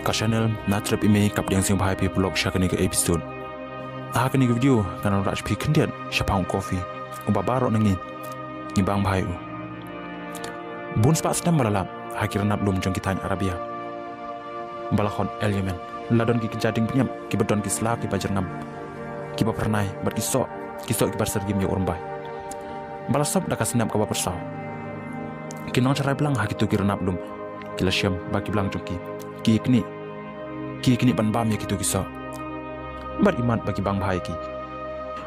ka channel na trap ime kap diang sing bhai pi blog shakani ka episode kani ka video kan raj pi khndian shapang coffee ubabaro nangi ni bang bhai u bun spa snam malala hakir nap lum jong kitany arabia balakon el yemen ladon ki kijading pinyam ki bedon ki slak ki bajar ngam ki ba pernai bar kisok ki bar sergim ya urmbai balasab dakas snam ka ba persau ki non cerai belang hakitu ki renap lum kila syam bagi belang jongki ki kini ban bam ya kitu kisah bar iman bagi bang bahai ki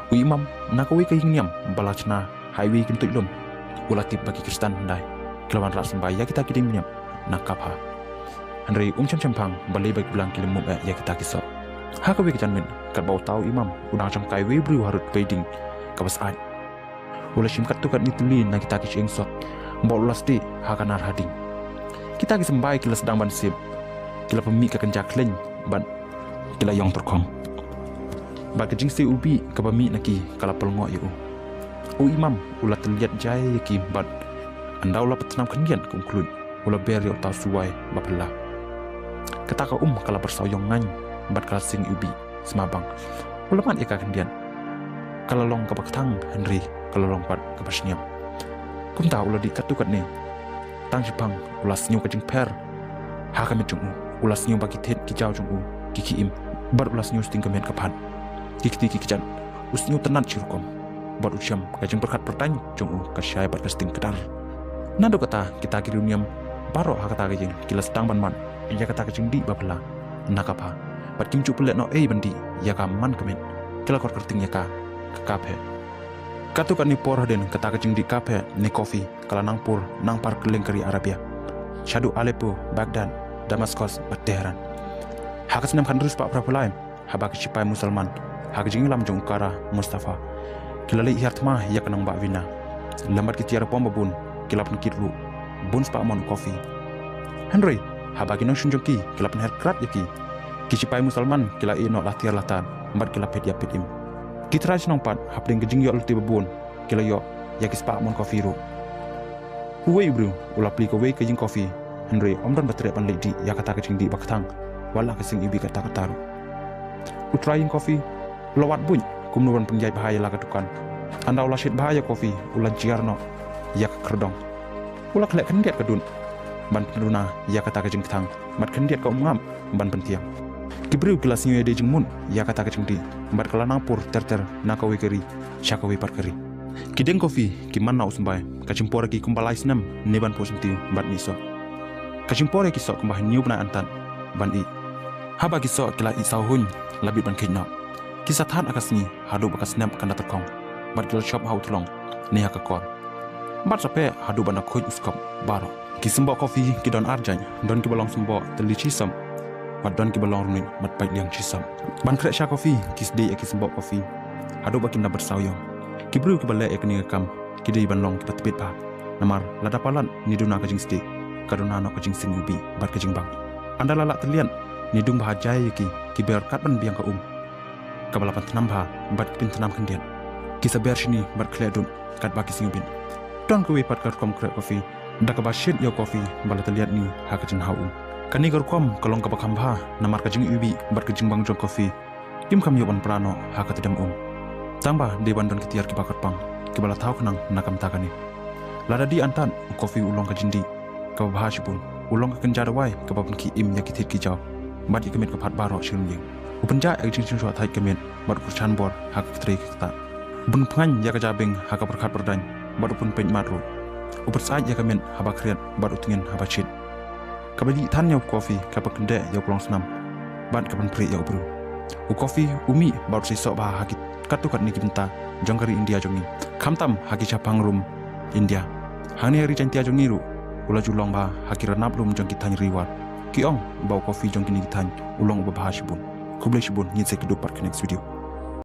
u imam nakawi ka yingniam balachna highway kintu lum ulatip bagi Kristen ndai kelawan ras mbaya kita kidim nyam nakapha Henry cham balai bagi belang kilim ya kita kisah hakawi ka janmen kat bau tau imam udang cham kai we bru harut wedding kabas ai ula sim kat tu kat nituli na kita ki eng sok bau lasti hakanar hading kita ki sembai kila sedang ban sip kila pemi ka kenjak leng ban kila yong terkong ba kejing si ubi ka pemi naki kala pelngo yu u imam ula terlihat jai ki ban andau la petnam kendian conclude ula ber yo ta suai bapela kata ka kala bersauyong ngan bat kala sing ubi semabang ula man ika kendian kala long ka baktang Henry kala long pat ka pasniam kum ta ula di katukat ni tang jepang ulas nyu kajing per ha kami jungu ulas nyu bagi tet ki jaw jungu kiki im bar ulas nyu sting kemen kapan kiki jan us nyu tenan cirukom bar usyam kajing berkat pertany jungu ka syai bar kasting kedar nado kata kita ki dunyam baro ha kata kajing kilas tang ban man iya kata kajing di babla nakapa bat kim cu pelet no bandi ya ka man kemen kila kor kerting ya ka kape katu kan ni por den kata kajing di kape ni kopi kala nangpur nang par keling kari Arabia Shadu Aleppo Baghdad Damaskus Tehran hakas nam kan rus pak prapulaim habak cipai musalman hak jing lam jong kara Mustafa kilali ihartma ya kanang ba vina lambat ki tiara pom bun kilap kitru bun spa mon kopi Henry habaki nang shunjongki kilap her krat yaki cipai musalman kila ino latiar latan mbat kilap het yapitim kitraj nong pat hapding gejing yo ulti babun kila yo yakis pa mon kopi ru uwe bro ula pli ko we ke jing kopi Henry omdan batre pan lady ya kata ke jing di baktang wala ke sing ibi kata kataru utraing kopi lawat buny kumnuan penjai bahaya la katukan anda ula shit bahaya kopi ulan ciarno ya kerdong ula klek kendiat kedun ban penduna ya kata ke jing tang mat kendiat ko ngam ban pentiang Kibriu kelas nyu de jingmun ya kata kecing di bar kala nangpur ter nakawi keri syakawi par keri kideng kopi ki manna usmbai kacimpore ki kumbalai snam neban posintiu bat niso kacimpore ki sok kumbah niu bana antan ban i haba ki sok kila isau hun labi ban kenya kisah tan akasni hadu bakas snam kana terkong bat kila shop hau tulong ni hakakor bat sape hadu bana khoj uskop baro ki sembo kopi ki don arjany don ki balong sembo telici sam Madon ki balong runin mat pai liang chisam ban krek sha kopi kis de ki sembo kopi hadu bakin na bersauyong ki bru ki bale ekni kam ki de ban long ki patbit pa namar lada palan ni duna ka jing ste kaduna no ka jing sing ubi bat ka jing bang anda lala telian ni dung bahajai ki ber kat ban biang ka ka balapan tanam ba bat pin tanam kendian ki saber shini bat kledun kat baki sing ubin don ko we pat kar kom krek kopi da ka ba shit yo kopi bala telian ni ha ka jing hau kani gorkom kalong ka bakambha namar ka jing ubi bar ka jing bang jong kopi kim kam yoban prano ha ka tedam tamba de bandon kitiar ki bakar pang ki bala tau kanang nakam takani lada di antan kopi ulong ka jindi ka bahashipun ulong ka kenjara wai ka babun ki im ya kitit ki jaw mat ki kemet ka phat baro shirung upenja ek jing jing so thai kemet bar kurchan bor ha ka tri ta bun phan ya ka jabeng ha ka perkhat perdan bar upun pen matru upersai ya kemet ha ba kriat bar utingen ha ba chit kabadi tan yaw kopi kapak kende yaw plong senam ban kapan pri yaw bro u kopi umi baru sisok bah hakit katukat ni kibenta jongkari India jongi kamtam haki chapang rum India hani hari cantia jongi ru ula julong bah hakira nap rum jongki tany riwat kiong bau kopi jongki ni tany ulong ubah shibun kuble shibun nyit se kedupat ke next video